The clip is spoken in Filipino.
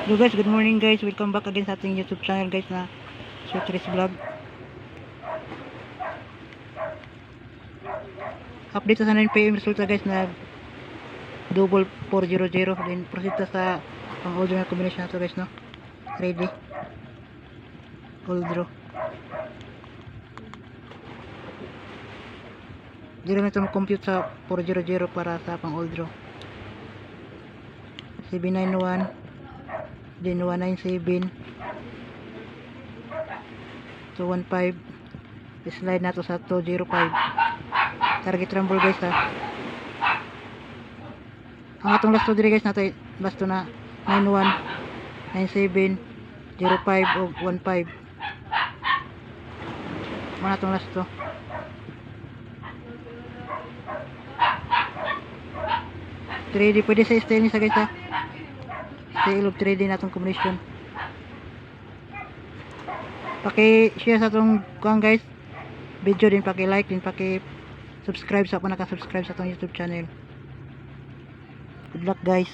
Hello guys, good morning guys. Welcome back again sa ating YouTube channel guys na Sweetris Vlog. Update sa 9 PM resulta guys na double 400 din proceed sa pang order na combination na to guys no. Ready. All draw. Dito na ito compute sa 400 para sa pang all draw. 791 then 197 215 slide na to sa 205 target rumble guys ha. Ang atong last to dire guys nato last to na 91 97 05 o 15 mo atong last to 3D pwede sa style ni sa guys ha. Style of 3D natong combination. Paki-share sa atong kuang guys video, din paki-like, din paki-subscribe sa kung naka-subscribe sa atong YouTube channel. Good luck guys.